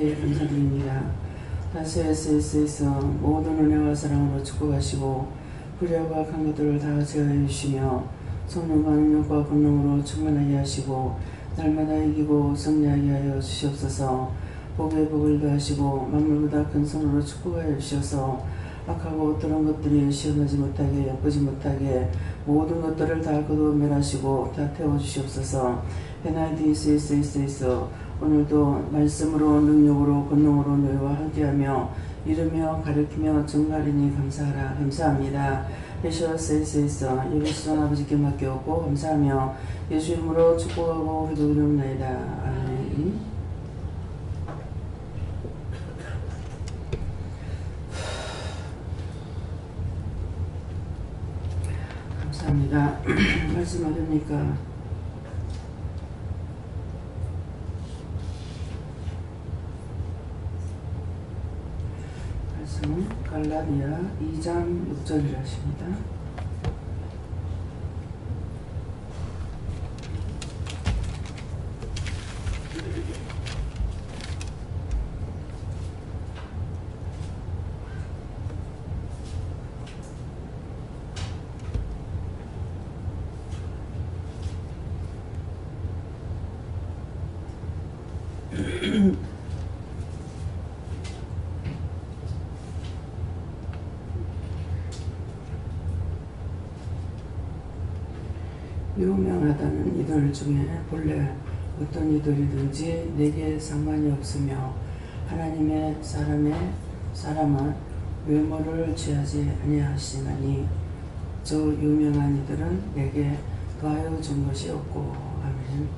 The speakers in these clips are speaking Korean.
하나님께 감사드립니다. 다시 SS에서 모든 은혜와 사랑으로 축복하시고 불의하고 악한 것들을 다 제어해 주시며 성령과 능력과 권능으로 충만하게 하시고 날마다 이기고 승리하게 하여 주시옵소서. 복에 복을 더하시고 만물보다 큰 손으로 축복하여 주셔서 악하고 어떤 것들이 시험하지 못하게 엿보지 못하게 모든 것들을 다 거두어멸하시고 다 태워주시옵소서. NIDSS에서 오늘도 말씀으로 능력으로 권능으로 너희와 함께하며 이르며 가르치며 증가하리니 감사하라. 감사합니다. 예수스에서 예수선 아버지께 맡겨오고 감사하며 예수 이름으로 축복하고 기도드립니다. 아멘. 감사합니다. 말씀 어딥니까? 말씀은 갈라디아 2장 6절이라십니다. 유명하다는 이들 중에 본래 어떤 이들이든지 내게 상관이 없으며 하나님의 사람은 외모를 취하지 아니하시나니 저 유명한 이들은 내게 더하여 준 것이 없고. 아멘.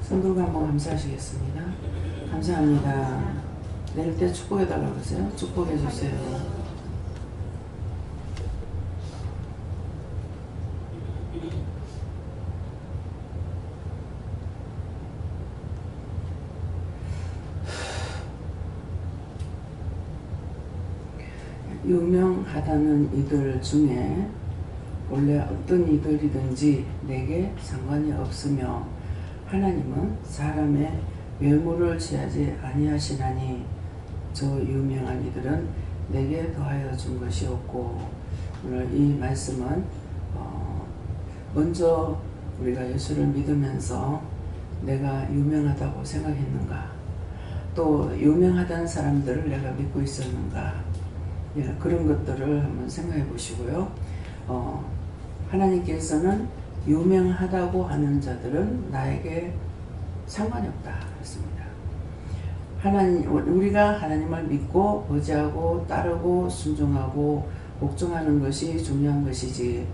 성도가 한번 감사하시겠습니다. 감사합니다. 내릴 때 축복해달라고 그러세요. 축복해주세요. 유명하다는 이들 중에 원래 어떤 이들이든지 내게 상관이 없으며 하나님은 사람의 외모를 취하지 아니하시나니 저 유명한 이들은 내게 더하여 준 것이 없고. 오늘 이 말씀은 먼저 우리가 예수를 믿으면서 내가 유명하다고 생각했는가, 또 유명하다는 사람들을 내가 믿고 있었는가, 그런 것들을 한번 생각해 보시고요. 하나님께서는 유명하다고 하는 자들은 나에게 상관이 없다 했습니다. 우리가 하나님을 믿고 의지하고 따르고 순종하고 복종하는 것이 중요한 것이지,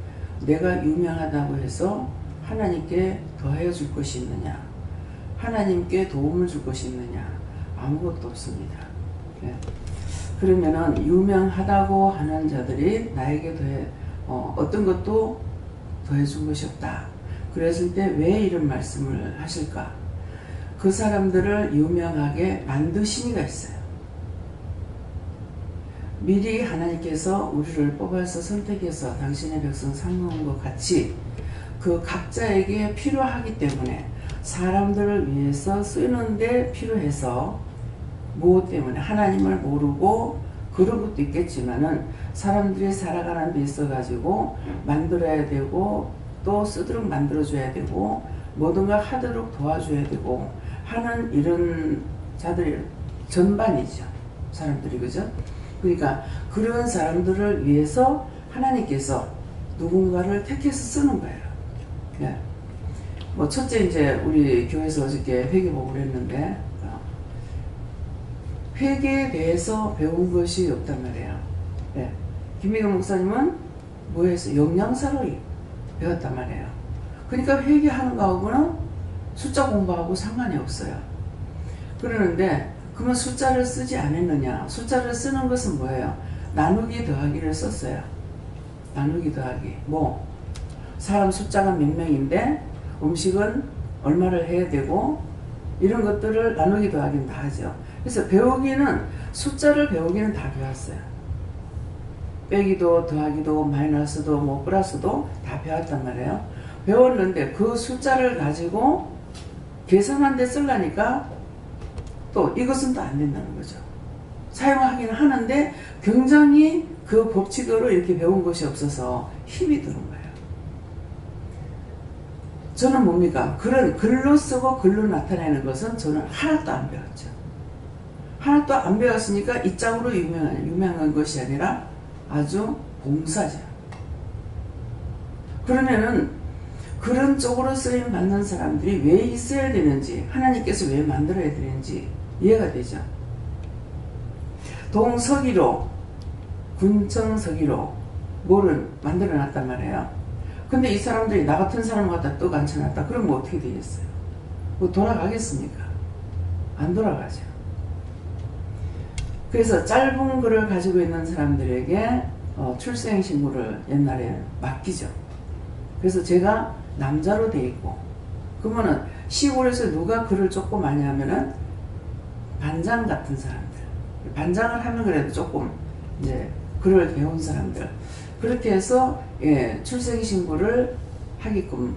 내가 유명하다고 해서 하나님께 더하여 줄 것이 있느냐, 하나님께 도움을 줄 것이 있느냐, 아무것도 없습니다. 그러면은 유명하다고 하는 자들이 나에게 어떤 것도 더해 준 것이 없다. 그랬을 때 왜 이런 말씀을 하실까? 그 사람들을 유명하게 만드신 이가 있어요. 미리 하나님께서 우리를 뽑아서 선택해서 당신의 백성 삼는 것 같이 그 각자에게 필요하기 때문에, 사람들을 위해서 쓰는데 필요해서, 무엇 때문에? 하나님을 모르고 그런 것도 있겠지만은 사람들이 살아가는 데 있어 가지고 만들어야 되고 또 쓰도록 만들어줘야 되고 뭐든가 하도록 도와줘야 되고 하는 이런 자들이 전반이죠. 사람들이, 그죠? 그러니까 그런 사람들을 위해서 하나님께서 누군가를 택해서 쓰는 거예요. 뭐 첫째, 이제 우리 교회에서 어저께 회개복을 했는데 회개에 대해서 배운 것이 없단 말이에요. 김미경 목사님은 뭐에서 영양사로 배웠단 말이에요. 그러니까 회개하는 거하고는 숫자 공부하고 상관이 없어요. 그러는데 그러면 숫자를 쓰지 않았느냐? 숫자를 쓰는 것은 뭐예요? 나누기 더하기를 썼어요. 나누기 더하기. 뭐 사람 숫자가 몇 명인데 음식은 얼마를 해야 되고 이런 것들을 나누기 더하기는 다 하죠. 그래서 배우기는, 숫자를 배우기는 다 배웠어요. 빼기도 더하기도 마이너스도 뭐 플러스도 다 배웠단 말이에요. 배웠는데 그 숫자를 가지고 계산한 데 쓰려니까 또 이것은 또 안 된다는 거죠. 사용하기는 하는데 굉장히 그 법칙으로 이렇게 배운 것이 없어서 힘이 드는 거예요. 저는 뭡니까? 그런 글로 쓰고 글로 나타내는 것은 저는 하나도 안 배웠죠. 하나도 안 배웠으니까 이 짝으로 유명한 것이 아니라 아주 봉사죠. 그러면은 그런 쪽으로 쓰임 받는 사람들이 왜 있어야 되는지, 하나님께서 왜 만들어야 되는지 이해가 되죠. 동서기로, 군청서기로 뭐를 만들어 놨단 말이에요. 근데 이 사람들이 나 같은 사람 갖다 떡 앉혀놨다. 그러면 어떻게 되겠어요? 뭐 돌아가겠습니까? 안 돌아가죠. 그래서 짧은 글을 가지고 있는 사람들에게 출생신고를 옛날에 맡기죠. 그래서 제가 남자로 돼 있고, 그러면은 시골에서 누가 글을 조금 많이 하면은 반장 같은 사람들, 반장을 하면 그래도 조금 이제 글을 배운 사람들, 그렇게 해서 출생신고를 하게끔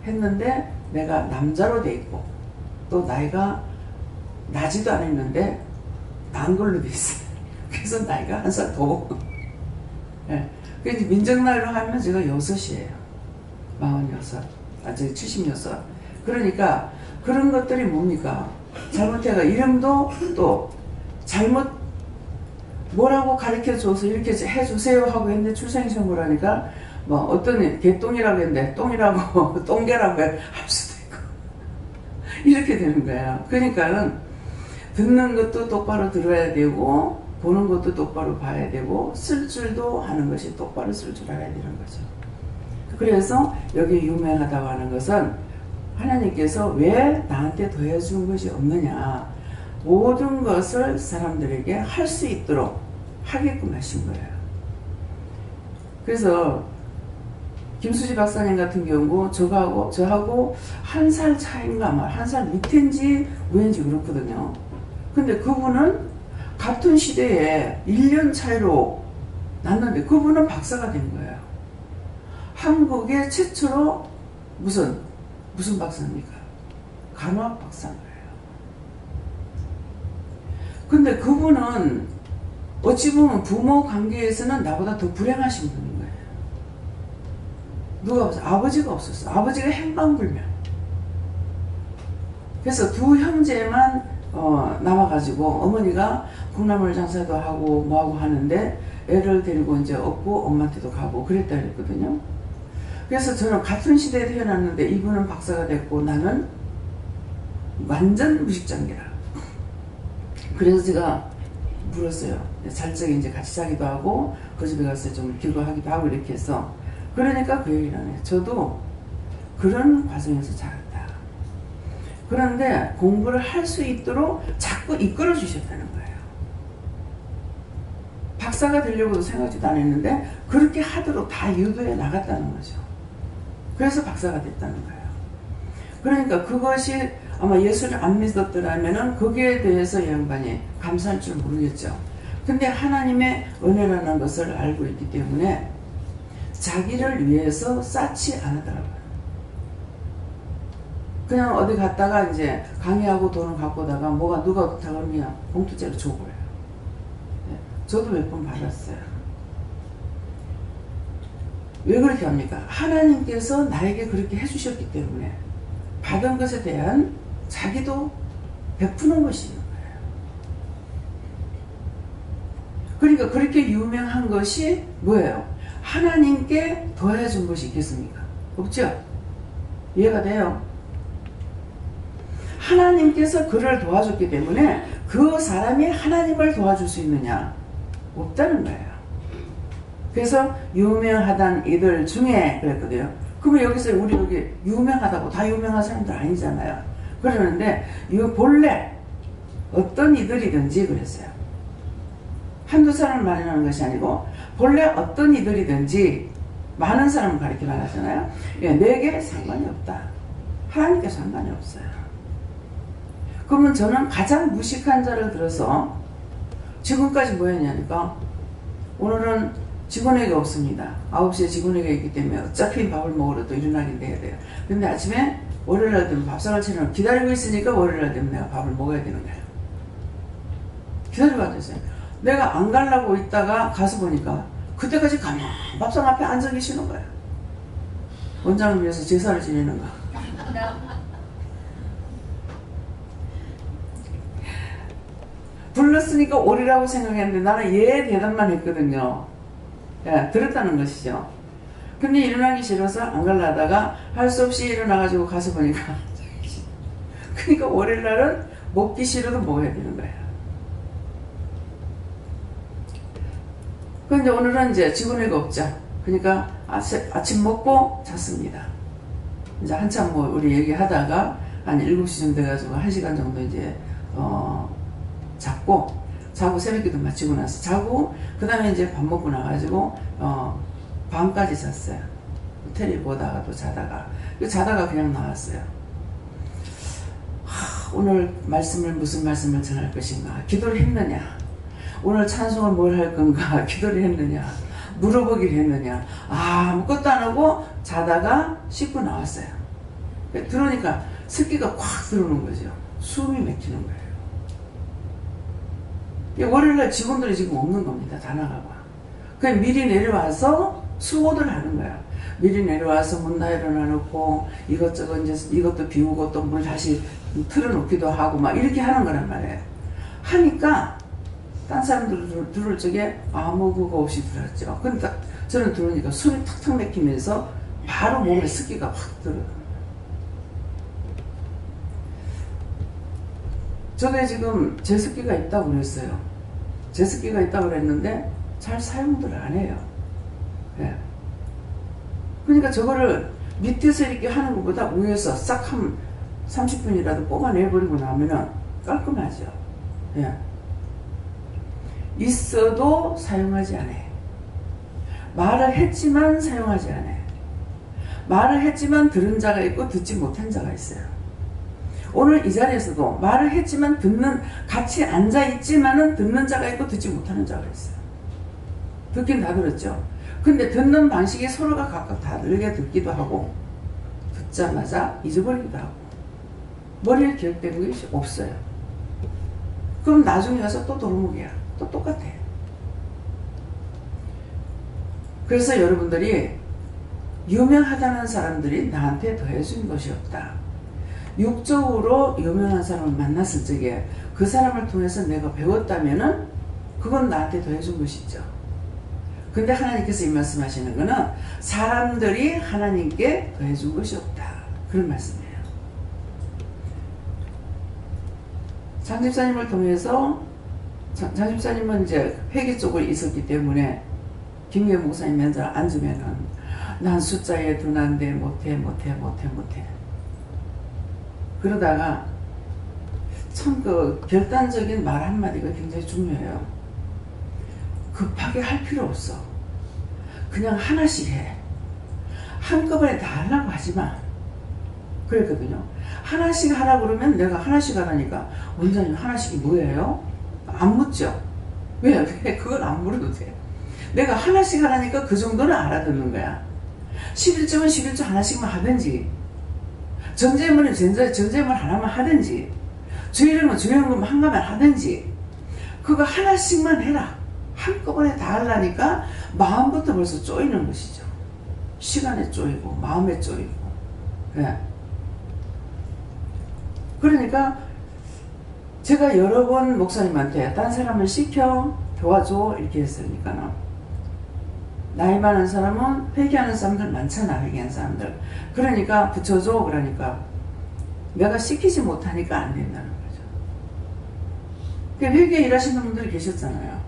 했는데, 내가 남자로 돼 있고 또 나이가 나지도 않았는데 난 걸로 돼 있어요. 그래서 나이가 한 살 더. 예. 그래서 민정나이로 하면 제가 6이에요. 46. 저기 76. 그러니까 그런 것들이 뭡니까? 잘못해가 이름도 또 잘못 뭐라고 가르쳐줘서 이렇게 해주세요 하고 했는데 출생신고를 하니까 뭐 어떤 개똥이라고 했는데 똥이라고 똥개라고 할 수도 있고 이렇게 되는 거예요. 그러니까는 듣는 것도 똑바로 들어야 되고 보는 것도 똑바로 봐야 되고 쓸 줄도 하는 것이 똑바로 쓸 줄 알아야 되는 거죠. 그래서 여기 유명하다고 하는 것은 하나님께서 왜 나한테 더해준 것이 없느냐, 모든 것을 사람들에게 할 수 있도록 하게끔 하신 거예요. 그래서 김수지 박사님 같은 경우 저하고 한 살 차이인가 아마 한 살 밑인지 위인지 그렇거든요. 근데 그분은 같은 시대에 1년 차이로 났는데 그분은 박사가 된 거예요. 한국의 최초로 무슨 박사입니까? 간호학 박사인 거예요. 근데 그분은 어찌 보면 부모 관계에서는 나보다 더 불행하신 분인 거예요. 누가 봤어요? 아버지가 없었어. 아버지가 행방불명. 그래서 두 형제만 남아가지고 어머니가 콩나물 장사도 하고 뭐하고 하는데 애를 데리고 이제 없고 엄마한테도 가고 그랬다 그랬거든요. 그래서 저는 같은 시대에 태어났는데 이분은 박사가 됐고 나는 완전 무식장애라. 그래서 제가 물었어요. 잘 적에 이제 같이 자기도 하고 그 집에 가서 좀 기도하기도 하고 이렇게 해서, 그러니까 그 얘기를 하네. 저도 그런 과정에서 자랐다. 그런데 공부를 할 수 있도록 자꾸 이끌어 주셨다는 거예요. 박사가 되려고도 생각지도 안 했는데 그렇게 하도록 다 유도해 나갔다는 거죠. 그래서 박사가 됐다는 거예요. 그러니까 그것이 아마 예수를 안 믿었더라면은 거기에 대해서 이 양반이 감사할 줄 모르겠죠. 근데 하나님의 은혜라는 것을 알고 있기 때문에 자기를 위해서 쌓지 않았더라고요. 그냥 어디 갔다가 이제 강의하고 돈을 갖고다가 누가 부탁을 그냥 봉투째로 줘버려요. 저도 몇 번 받았어요. 왜 그렇게 합니까? 하나님께서 나에게 그렇게 해주셨기 때문에 받은 것에 대한 자기도 베푸는 것이 있는 거예요. 그러니까 그렇게 유명한 것이 뭐예요? 하나님께 더해준 것이 있겠습니까? 없죠? 이해가 돼요? 하나님께서 그를 도와줬기 때문에 그 사람이 하나님을 도와줄 수 있느냐? 없다는 거예요. 그래서 유명하단 이들 중에 그랬거든요. 그러면 여기서 우리 여기 유명하다고 다 유명한 사람들 아니잖아요. 그러는데 본래 어떤 이들이든지 그랬어요. 한두 사람을 말하는 것이 아니고 본래 어떤 이들이든지 많은 사람을 가리켜 말하잖아요. 내게 상관이 없다. 하나님께 상관이 없어요. 그러면 저는 가장 무식한 자를 들어서 지금까지 뭐 했냐니까 오늘은 직원회의가 없습니다. 9시에 직원회의가 있기 때문에 어차피 밥을 먹으러 또 일어나긴 돼야 돼요. 근데 아침에 월요일날 되면 밥상을 차리는 기다리고 있으니까 월요일날 되면 내가 밥을 먹어야 되는 거예요. 기다리고 앉았어요. 내가 안 가려고 있다가 가서 보니까 그때까지 가만 밥상 앞에 앉아 계시는 거예요. 원장을 위해서 제사를 지내는 거. 불렀으니까 오리라고 생각했는데 나는 예 대답만 했거든요. 예, 들었다는 것이죠. 근데 일어나기 싫어서 안 가려다가 할 수 없이 일어나가지고 가서 보니까 그러니까 월요일날은 먹기 싫어도 먹어야 되는 거예요. 그런데 오늘은 이제 직원회의가 없죠. 그러니까 아침 먹고 잤습니다. 이제 한참 뭐 우리 얘기하다가 한 7시 정도 돼가지고 1시간 정도 이제 자고 새벽기도 마치고 나서 자고 그 다음에 이제 밥 먹고 나가지고 밤까지 잤어요. 텔레비 보다가 또 자다가 그냥 나왔어요. 오늘 무슨 말씀을 전할 것인가, 기도를 했느냐, 오늘 찬송을 뭘 할 건가 기도를 했느냐, 물어보기를 했느냐, 아무것도 안 하고 자다가 씻고 나왔어요. 들어오니까 습기가 콱 들어오는 거죠. 숨이 막히는 거예요. 월요일날 직원들이 지금 없는 겁니다. 다 나가고. 그냥 미리 내려와서 수고들 하는 거야. 미리 내려와서 문 다 열어놔놓고 이것저것 이제 이것도 비우고 또 물 다시 틀어놓기도 하고 막 이렇게 하는 거란 말이에요. 하니까 딴 사람들 들을 적에 아무 그거 없이 들었죠. 근데 저는 들으니까 숨이 탁탁 막히면서 바로 몸에 습기가 확 들어요. 저게 지금 제습기가 있다고 그랬어요. 제습기가 있다고 그랬는데 잘 사용들 안 해요. 예. 그러니까 저거를 밑에서 이렇게 하는 것보다 위에서 싹 한 30분이라도 뽑아내버리고 나면은 깔끔하죠. 예. 있어도 사용하지 않아요. 말을 했지만 사용하지 않아요. 말을 했지만 들은 자가 있고 듣지 못한 자가 있어요. 오늘 이 자리에서도 말을 했지만 같이 앉아있지만은 듣는 자가 있고 듣지 못하는 자가 있어요. 듣긴 다 들었죠. 근데 듣는 방식이 서로가 각각 다르게 듣기도 하고 듣자마자 잊어버리기도 하고 머리에 기억되는 것이 없어요. 그럼 나중에 가서 또 도루묵이야. 또 똑같아. 그래서 여러분들이 유명하다는 사람들이 나한테 더해준 것이 없다. 육적으로 유명한 사람을 만났을 적에 그 사람을 통해서 내가 배웠다면은 그건 나한테 더해준 것이죠. 근데 하나님께서 이 말씀하시는 거는 사람들이 하나님께 더해준 것이 없다. 그런 말씀이에요. 장집사님을 통해서 장집사님은 이제 회계 쪽에 있었기 때문에 김규현 목사님 면접 앉으면은 난 숫자에 둔한데 못해. 그러다가 참 그 결단적인 말 한마디가 굉장히 중요해요. 급하게 할 필요 없어. 그냥 하나씩 해. 한꺼번에 다 하려고 하지 마. 그랬거든요. 하나씩 하라 그러면 내가 하나씩 하라니까 원장님 하나씩이 뭐예요? 안 묻죠. 왜? 그걸 안 물어도 돼. 내가 하나씩 하라니까 그 정도는 알아듣는 거야. 11조면 11조 하나씩만 하든지, 전제물은 전제물 하나만 하든지, 주일은 주일은 한 가만 하든지, 그거 하나씩만 해라. 한꺼번에 다 하려니까 마음부터 벌써 쪼이는 것이죠. 시간에 쪼이고 마음에 쪼이고. 네. 그러니까 제가 여러 번 목사님한테 딴 사람을 시켜 도와줘 이렇게 했으니까 나이 많은 사람은 회개하는 사람들 많잖아. 회개하는 사람들. 그러니까 붙여줘. 그러니까 내가 시키지 못하니까 안 된다는 거죠. 회개 일하시는 분들이 계셨잖아요.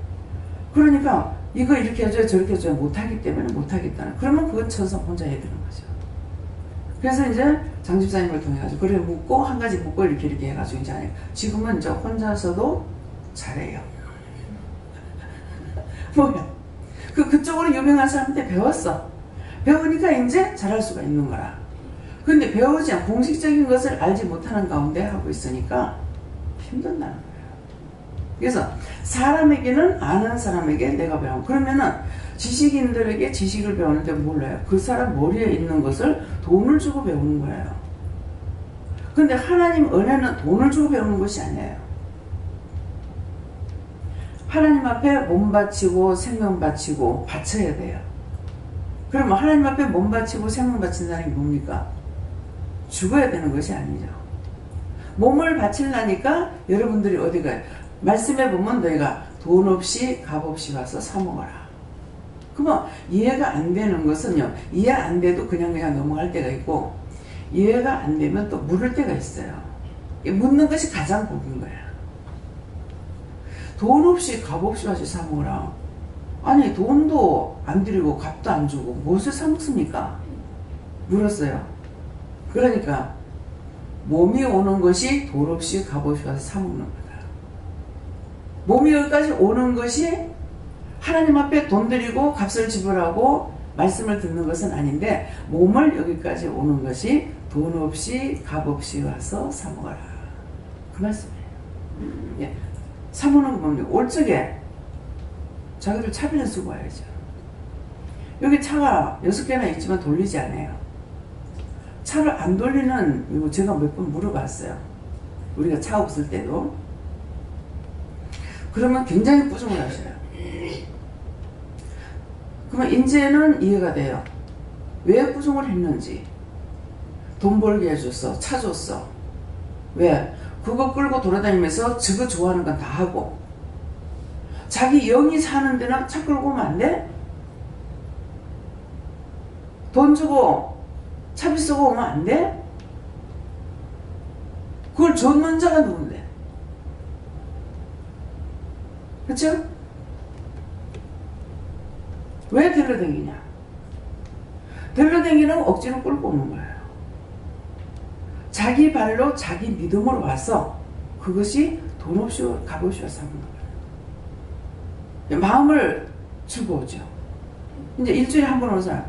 그러니까 이거 이렇게 해줘야 저렇게 해줘야 못하기 때문에 못하겠다는. 그러면 그건 천성 혼자 해야 되는 거죠. 그래서 이제 장집사님을 통해가지고 그래 묻고 한 가지 묻고 이렇게 해가지고 이제 하니까 지금은 이제 혼자서도 잘해요. 뭐야? 그쪽으로 유명한 사람한테 배웠어. 배우니까 이제 잘할 수가 있는 거라. 근데 배우지 않고 공식적인 것을 알지 못하는 가운데 하고 있으니까 힘든다는 거예요. 그래서 사람에게는 아는 사람에게 내가 배워. 그러면은 지식인들에게 지식을 배우는데 몰라요. 그 사람 머리에 있는 것을 돈을 주고 배우는 거예요. 근데 하나님 은혜는 돈을 주고 배우는 것이 아니에요. 하나님 앞에 몸 바치고 생명 바치고 바쳐야 돼요. 그러면 하나님 앞에 몸 바치고 생명 바친다는 게 뭡니까? 죽어야 되는 것이 아니죠. 몸을 바치려니까 여러분들이 어디 가요? 말씀해 보면 너희가 돈 없이 값 없이 와서 사 먹어라. 그러면 이해가 안 되는 것은요, 이해 안 돼도 그냥 넘어갈 때가 있고, 이해가 안 되면 또 물을 때가 있어요. 묻는 것이 가장 복인 거야. 돈 없이 값 없이 와서 사 먹어라. 아니, 돈도 안 드리고 값도 안 주고 무엇을 사 먹습니까? 물었어요. 그러니까 몸이 오는 것이 돈 없이 값 없이 와서 사 먹는 거다. 몸이 여기까지 오는 것이 하나님 앞에 돈 드리고 값을 지불하고 말씀을 듣는 것은 아닌데, 몸을 여기까지 오는 것이 돈 없이 값 없이 와서 사 먹어라. 그 말씀이에요. 예. 사 먹는 거 뭡니까? 올 적에 자기를 차비는 쓰고 와야죠. 여기 차가 6개나 있지만 돌리지 않아요. 차를 안 돌리는 이거 제가 몇 번 물어봤어요. 우리가 차 없을 때도. 그러면 굉장히 부정을 하셔요. 그러면 이제는 이해가 돼요. 왜 부정을 했는지. 돈 벌게 해줬어. 차 줬어. 왜? 그거 끌고 돌아다니면서 저거 좋아하는 건 다 하고, 자기 영이 사는 데나 차 끌고 오면 안 돼? 돈 주고 차비 쓰고 오면 안 돼? 그걸 줬는 자가 누군데? 그쵸? 왜 들러댕기냐? 들러댕기는 억지로 끌고 오는 거예요. 자기 발로 자기 믿음으로 와서 그것이 돈 없이 값 없이 와서 하는 거예요. 마음을 주고 오죠. 이제 일주일에 한 번 오는 사람,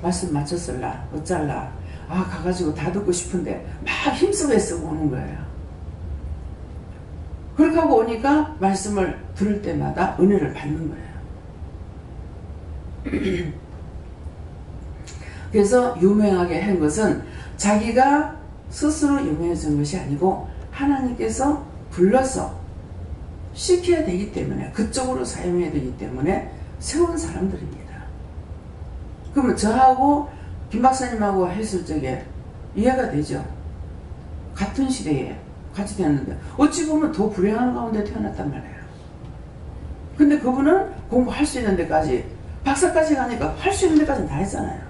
말씀 맞췄을라, 어쩔라, 가가지고 다 듣고 싶은데 막 힘쓰고 애쓰고 오는 거예요. 그렇게 하고 오니까 말씀을 들을 때마다 은혜를 받는 거예요. 그래서 유명하게 한 것은 자기가 스스로 유명해진 것이 아니고 하나님께서 불러서 시켜야 되기 때문에, 그쪽으로 사용해야 되기 때문에 세운 사람들입니다. 그러면 저하고 김 박사님하고 했을 적에 이해가 되죠. 같은 시대에 같이 태어났는데 어찌 보면 더 불행한 가운데 태어났단 말이에요. 근데 그분은 공부할 수 있는 데까지, 박사까지 가니까 할 수 있는 데까지는 다 했잖아요.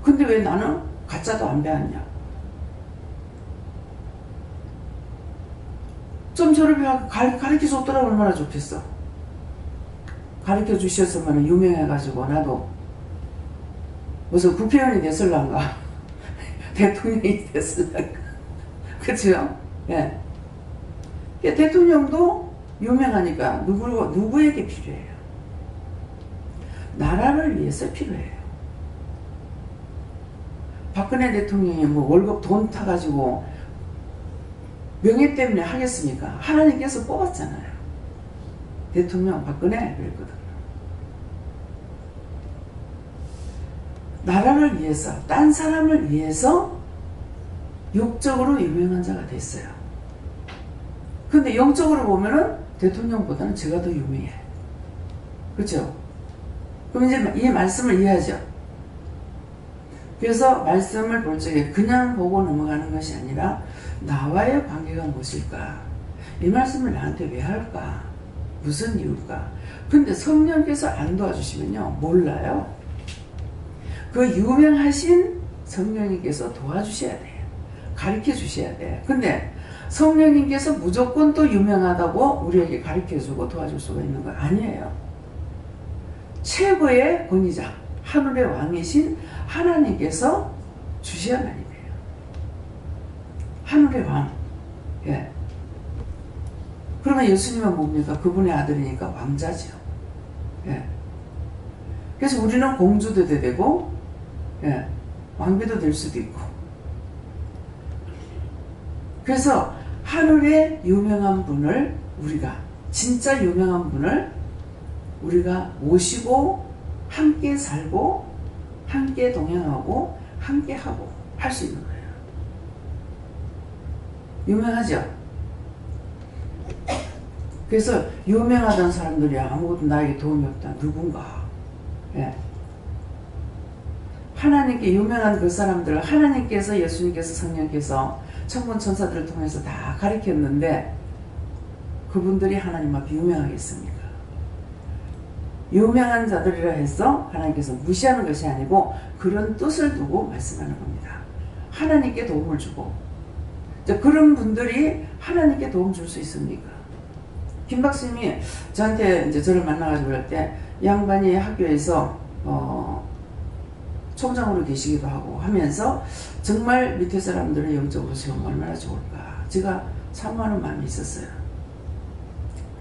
근데 왜 나는 가짜도 안 배웠냐? 좀 저를 가르쳐 줬더라면 얼마나 좋겠어. 가르쳐 주셨으면 유명해가지고 나도 무슨 국회의원이 됐을란가 대통령이 됐을란가. 그치요? 예. 대통령도 유명하니까 누구에게 필요해요? 나라를 위해서 필요해요. 박근혜 대통령이 뭐 월급 돈 타가지고 명예 때문에 하겠습니까? 하나님께서 뽑았잖아요. 대통령 박근혜 그랬거든요. 나라를 위해서, 딴 사람을 위해서 육적으로 유명한 자가 됐어요. 근데 영적으로 보면은 대통령보다는 제가 더 유명해. 그렇죠? 그럼 이제 이 말씀을 이해하죠. 그래서 말씀을 볼 적에 그냥 보고 넘어가는 것이 아니라 나와의 관계가 무엇일까? 이 말씀을 나한테 왜 할까? 무슨 이유일까? 근데 성령께서 안 도와주시면요, 몰라요. 그 유명하신 성령님께서 도와주셔야 돼요. 가르쳐 주셔야 돼요. 근데 성령님께서 무조건 또 유명하다고 우리에게 가르쳐주고 도와줄 수가 있는 거 아니에요. 최고의 권위자, 하늘의 왕이신 하나님께서 주셔야만이 돼요. 하늘의 왕. 예. 그러면 예수님은 뭡니까? 그분의 아들이니까 왕자죠. 예. 그래서 우리는 공주도 되고, 예, 왕비도 될 수도 있고. 그래서 하늘의 유명한 분을, 우리가 진짜 유명한 분을 우리가 모시고 함께 살고 함께 동행하고 함께 하고 할 수 있는 거예요. 유명하죠? 그래서 유명하던 사람들이 아무것도 나에게 도움이 없다. 누군가. 예. 하나님께 유명한 그 사람들을 하나님께서, 예수님께서, 성령께서 천군 천사들을 통해서 다 가르쳤는데 그분들이 하나님 앞에 유명하겠습니까? 유명한 자들이라 해서 하나님께서 무시하는 것이 아니고 그런 뜻을 두고 말씀하는 겁니다. 하나님께 도움을 주고, 그런 분들이 하나님께 도움 줄 수 있습니까? 김 박사님이 저한테 이제 저를 만나가지고 그럴 때 양반이 학교에서 총장으로 계시기도 하고 하면서 정말 밑에 사람들을 영적으로 세우면 얼마나 좋을까 제가 사모하는 마음이 있었어요.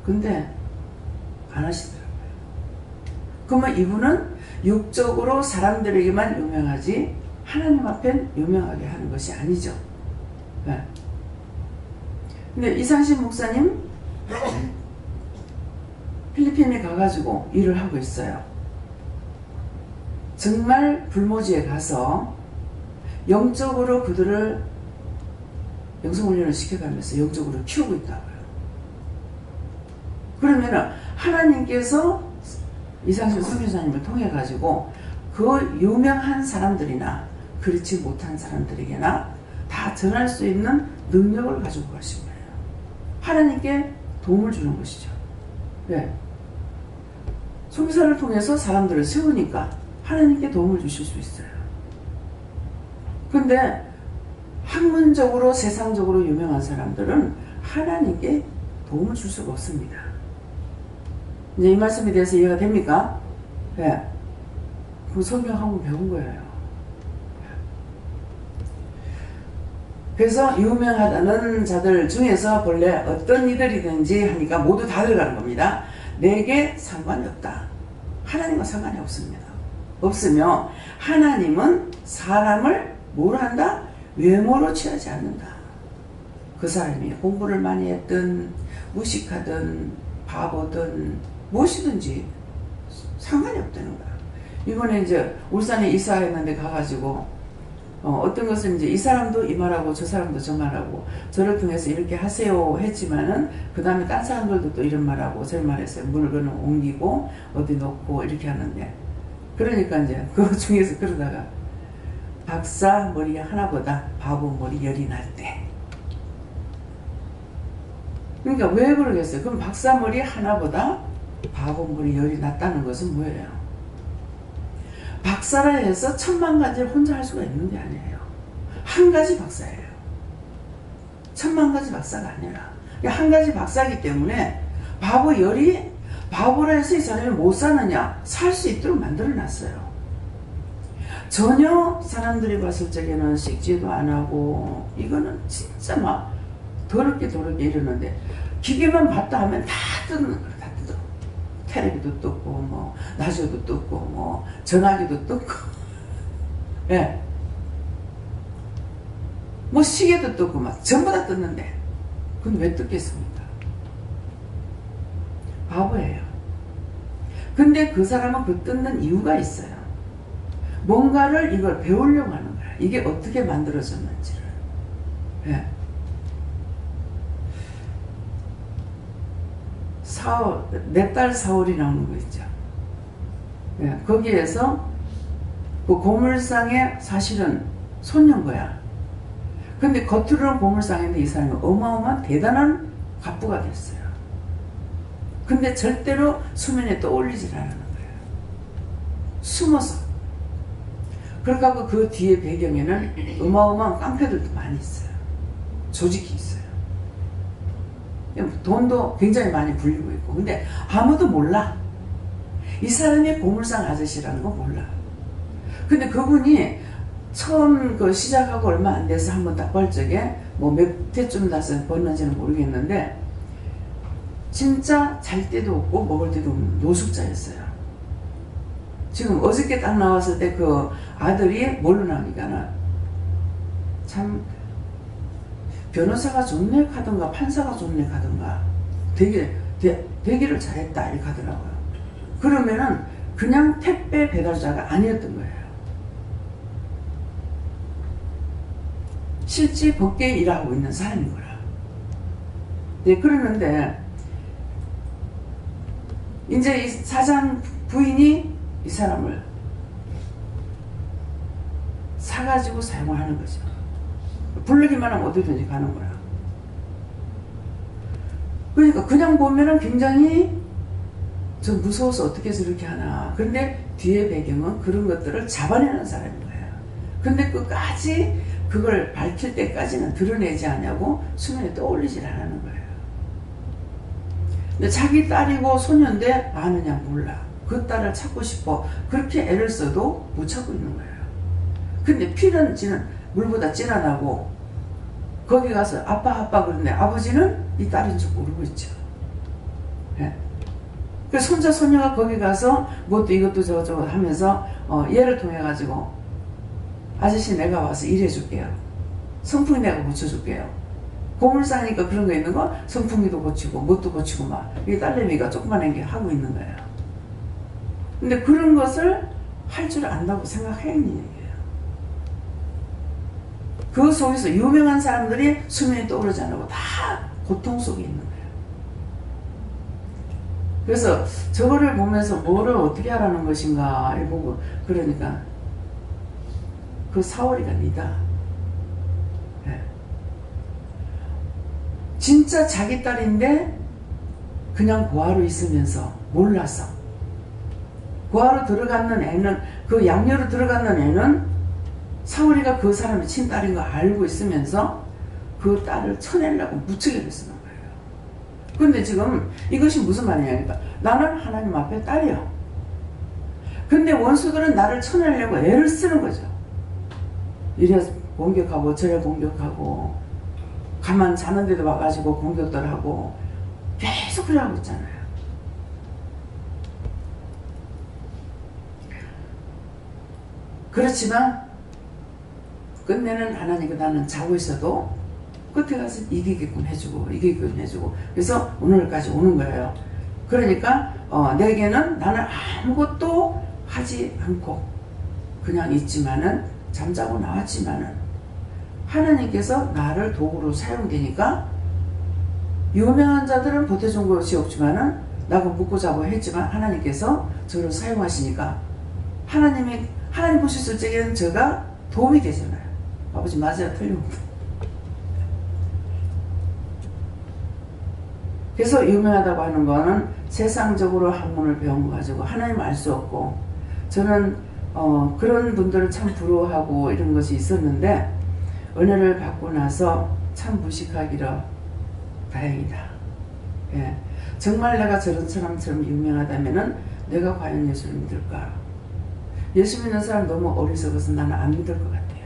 근데 안 하시더라고요. 그러면 이분은 육적으로 사람들에게만 유명하지 하나님 앞엔 유명하게 하는 것이 아니죠. 네. 근데 이상신 목사님 필리핀에 가가지고 일을 하고 있어요. 정말 불모지에 가서 영적으로 그들을 영성훈련을 시켜가면서 영적으로 키우고 있다고요. 그러면은 하나님께서 이상신 선교사님을 통해 가지고 그 유명한 사람들이나 그렇지 못한 사람들에게나 다 전할 수 있는 능력을 가지고 가신 거예요. 하나님께 도움을 주는 것이죠. 네. 선교사를 통해서 사람들을 세우니까 하나님께 도움을 주실 수 있어요. 근데 학문적으로 세상적으로 유명한 사람들은 하나님께 도움을 줄 수가 없습니다. 이제 이 말씀에 대해서 이해가 됩니까? 네. 그 성경 한번 배운 거예요. 그래서 유명하다는 자들 중에서 본래 어떤 이들이든지 하니까 모두 다 들어가는 겁니다. 내게 상관이 없다. 하나님과 상관이 없습니다. 없으며 하나님은 사람을 뭘 한다? 외모로 취하지 않는다. 그 사람이 공부를 많이 했든 무식하든 바보든 무엇이든지 상관이 없다는 거야. 이번에 이제 울산에 이사했는데 가가지고 어떤 것은 이제 이 사람도 이 말하고 저 사람도 저 말하고 저를 통해서 이렇게 하세요 했지만은 그 다음에 딴 사람들도 또 이런 말하고 저런 말했어요. 물건을 옮기고 어디 놓고 이렇게 하는데 그러니까 이제 그 중에서 그러다가 박사 머리 하나보다 바보 머리 열이 날 때. 그러니까 왜 그러겠어요? 그럼 박사 머리 하나보다 바보 머리 열이 났다는 것은 뭐예요? 박사라 해서 천만 가지를 혼자 할 수가 있는 게 아니에요. 한 가지 박사예요. 천만 가지 박사가 아니라 한 가지 박사이기 때문에 바보 열이 바보라 해서 이 사람이 못 사느냐? 살 수 있도록 만들어놨어요. 전혀 사람들이 봤을 적에는 씩지도 안 하고 이거는 진짜 막 더럽게 이러는데 기계만 봤다 하면 다 뜯는 거예요. 다 뜯어. 테레비도 뜯고 뭐 라디오도 뜯고 뭐 전화기도 뜯고 예. 뭐 시계도 뜯고 막 전부 다 뜯는데 그건 왜 뜯겠습니까? 바보예요. 근데 그 사람은 그 뜯는 이유가 있어요. 뭔가를 이걸 배우려고 하는 거야. 이게 어떻게 만들어졌는지를. 예. 내 딸 사월이 나오는 거 있죠. 예. 거기에서 그 고물상에 사실은 손녀인 거야. 근데 겉으로는 고물상인데 이 사람이 어마어마한 대단한 갑부가 됐어요. 근데 절대로 수면에 떠올리질 않는 거예요. 숨어서. 그러니까 그 뒤에 배경에는 어마어마한 깡패들도 많이 있어요. 조직이 있어요. 돈도 굉장히 많이 불리고 있고. 근데 아무도 몰라. 이 사람이 고물상 아저씨라는 거 몰라. 근데 그분이 처음 그 시작하고 얼마 안 돼서 한번 딱 볼 적에 뭐 몇 회쯤 나서 봤는지는 모르겠는데 진짜 잘 때도 없고 먹을 때도 없는 노숙자였어요. 지금 어저께 딱 나왔을 때 그 아들이 뭘로 나오니까는 참 변호사가 좋네 하던가 판사가 좋네 하던가 되기를 잘했다 이렇게 하더라고요. 그러면은 그냥 택배 배달자가 아니었던 거예요. 실제 법계에 일하고 있는 사람인 거라. 네, 그러는데 이제 이 사장 부인이 이 사람을 사가지고 사용을 하는 거죠. 부르기만 하면 어디든지 가는 거라. 그러니까 그냥 보면은 굉장히 좀 무서워서 어떻게 저렇게 하나. 그런데 뒤에 배경은 그런 것들을 잡아내는 사람인 거예요. 근데 끝까지 그걸 밝힐 때까지는 드러내지 않냐고 수면에 떠올리질 않는 거예요. 근데 자기 딸이고 소녀인데 아느냐 몰라. 그 딸을 찾고 싶어. 그렇게 애를 써도 못 찾고 있는 거예요. 근데 피는 물보다 진하다고 거기 가서 아빠 그러는데 아버지는 이 딸인 줄 모르고 있죠. 예. 그 손자 손녀가 거기 가서 뭣도 이것도 저것저것 하면서 얘를 통해 가지고 아저씨 내가 와서 일해줄게요. 선풍기 내가 고쳐줄게요. 고물 쌓으니까 그런 거 있는 거 선풍기도 고치고 뭣도 고치고 막 이 딸내미가 조그만한 게 하고 있는 거예요. 근데 그런 것을 할 줄 안다고 생각하는 얘기예요. 그 속에서 유명한 사람들이 수면에 떠오르지 않고 다 고통 속에 있는 거예요. 그래서 저거를 보면서 뭐를 어떻게 하라는 것인가 보고 그러니까 그 사월이가 니다. 네. 진짜 자기 딸인데 그냥 고아로 있으면서 몰라서 고아로 들어갔는 애는 그 양녀로 들어갔는 애는 사월이가 그 사람의 친딸인 거 알고 있으면서 그 딸을 쳐내려고 무척이를 쓰는 거예요. 근데 지금 이것이 무슨 말이냐니까 나는 하나님 앞에 딸이요. 근데 원수들은 나를 쳐내려고 애를 쓰는 거죠. 이래 공격하고 저래 공격하고 가만 자는데도 와가지고 공격들 하고 계속 그래 하고 있잖아요. 그렇지만 끝내는 하나님과 나는 자고 있어도 끝에 가서 이기게끔 해주고 이기게끔 해주고 그래서 오늘까지 오는 거예요. 그러니까 내게는 나는 아무것도 하지 않고 그냥 있지만은 잠자고 나왔지만은 하나님께서 나를 도구로 사용되니까 유명한 자들은 보태준 것이 없지만은 나가 묵고 자고 했지만 하나님께서 저를 사용하시니까 하나님 보셨을 적에는 제가 도움이 되잖아요. 아버지 맞아요? 틀림없다. 그래서 유명하다고 하는 거는 세상적으로 학문을 배운 거 가지고 하나님 알 수 없고 저는 그런 분들을 참 부러워하고 이런 것이 있었는데 은혜를 받고 나서 참 무식하기라 다행이다. 예. 정말 내가 저런 사람처럼 유명하다면은 내가 과연 예수를 믿을까? 예수 믿는 사람 너무 어리석어서 나는 안 믿을 것 같아요.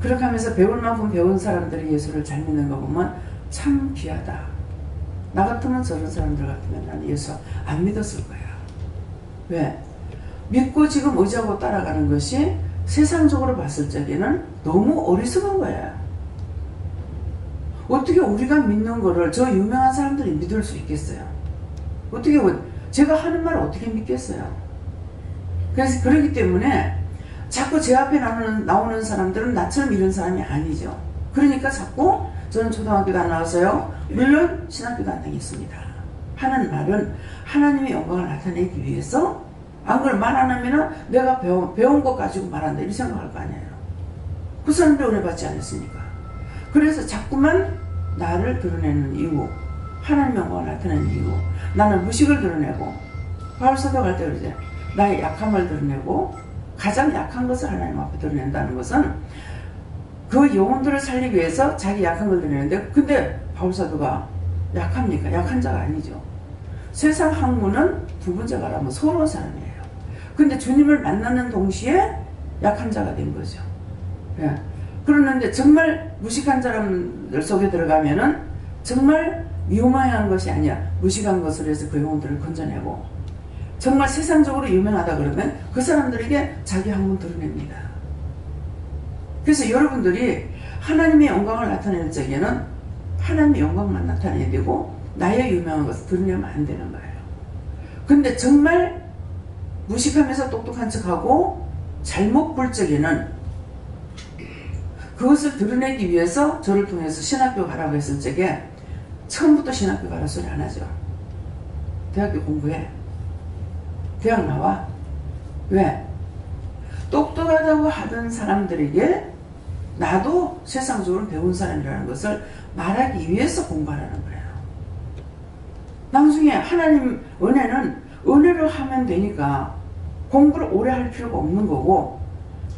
그렇게 하면서 배울 만큼 배운 사람들이 예수를 잘 믿는 거 보면 참 귀하다. 나 같으면 저런 사람들 같으면 나는 예수 안 믿었을 거야. 왜? 믿고 지금 의지하고 따라가는 것이 세상적으로 봤을 적에는 너무 어리석은 거야. 어떻게 우리가 믿는 거를 저 유명한 사람들이 믿을 수 있겠어요? 어떻게 제가 하는 말을 어떻게 믿겠어요? 그래서 그렇기 때문에 자꾸 제 앞에 나오는 사람들은 나처럼 이런 사람이 아니죠. 그러니까 자꾸 저는 초등학교도 안 나왔어요. 물론 신학교도 안 다녔습니다. 하는 말은 하나님의 영광을 나타내기 위해서 안 그걸 말 안 하면은 내가 배운 것 가지고 말한다 이렇게 생각할 거 아니에요. 그 사람들 은혜 받지 않았으니까. 그래서 자꾸만 나를 드러내는 이유, 하나님의 영광을 나타내는 이유, 나는 무식을 드러내고 바울 사도 갈 때 그러죠. 나의 약함을 드러내고 가장 약한 것을 하나님 앞에 드러낸다는 것은 그 영혼들을 살리기 위해서 자기 약한 걸 드러내는데 근데 바울 사도가 약합니까? 약한 자가 아니죠. 세상 학문은 두 번째가라면 서러운 사람이에요. 근데 주님을 만나는 동시에 약한 자가 된 거죠. 예. 그러는데 정말 무식한 사람들 속에 들어가면은 정말 유망한 것이 아니야. 무식한 것을 해서 그 영혼들을 건져내고 정말 세상적으로 유명하다 그러면 그 사람들에게 자기 학문 드러냅니다. 그래서 여러분들이 하나님의 영광을 나타내는 적에는 하나님의 영광만 나타내야 되고 나의 유명한 것을 드러내면 안 되는 거예요. 근데 정말 무식하면서 똑똑한 척하고 잘못 볼 적에는 그것을 드러내기 위해서 저를 통해서 신학교 가라고 했을 적에 처음부터 신학교 가라 소리 안 하죠. 대학교 공부해. 대학 나와. 왜? 똑똑하다고 하던 사람들에게 나도 세상적으로 배운 사람이라는 것을 말하기 위해서 공부하라는 거예요. 나중에 하나님 은혜는 은혜로 하면 되니까 공부를 오래 할 필요가 없는 거고,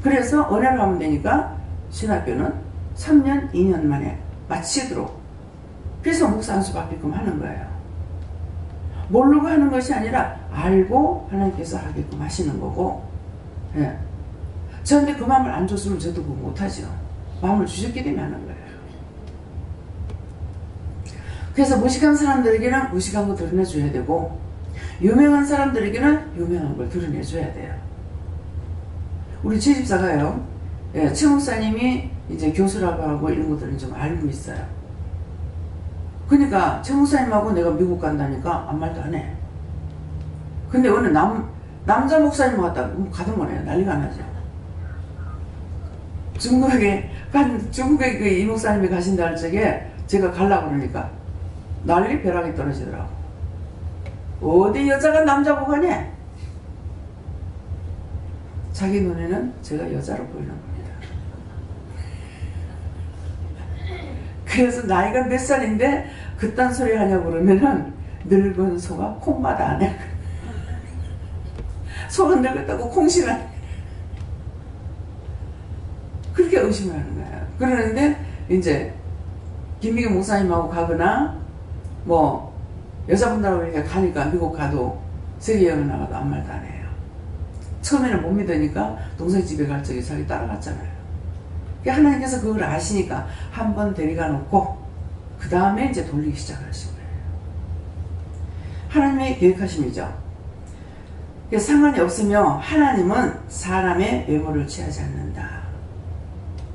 그래서 은혜로 하면 되니까 신학교는 3년, 2년 만에 마치도록, 그래서 목사 한 수 받게끔 하는 거예요. 모르고 하는 것이 아니라 알고 하나님께서 하게끔 하시는 거고, 예. 저한테 그 마음을 안 줬으면 저도 그거 못하죠. 마음을 주셨기 때문에 하는 거예요. 그래서 무식한 사람들에게는 무식한 거 드러내줘야 되고, 유명한 사람들에게는 유명한 걸 드러내줘야 돼요. 우리 제 집사가요, 예, 최 목사님이 이제 교수라고 하고 이런 것들은 좀 알고 있어요. 그러니까 최 목사님하고 내가 미국 간다니까 아무 말도 안 해. 근데 어느 남자 목사님 가던 거네요. 난리가 나죠. 중국에 그 이 목사님이 가신다 할 적에 제가 가려고 그러니까 난리 벼락이 떨어지더라고. 어디 여자가 남자 보고 가냐? 자기 눈에는 제가 여자로 보이는 겁니다. 그래서 나이가 몇 살인데 그딴 소리 하냐고 그러면은 늙은 소가 콩맛 안 해. 소가 늙었다고 콩신을 그렇게 의심을 하는 거예요. 그러는데 이제 김미경 목사님하고 가거나 뭐 여자분들하고 이렇게 가니까 미국 가도 세계 여행 나가도 아무 말도 안 해요. 처음에는 못 믿으니까 동생 집에 갈 적에 자기 따라갔잖아요. 하나님께서 그걸 아시니까 한번 데려가 놓고 그 다음에 이제 돌리기 시작하신 거예요. 하나님의 계획하심이죠. 상관이 없으며 하나님은 사람의 외모를 취하지 않는다.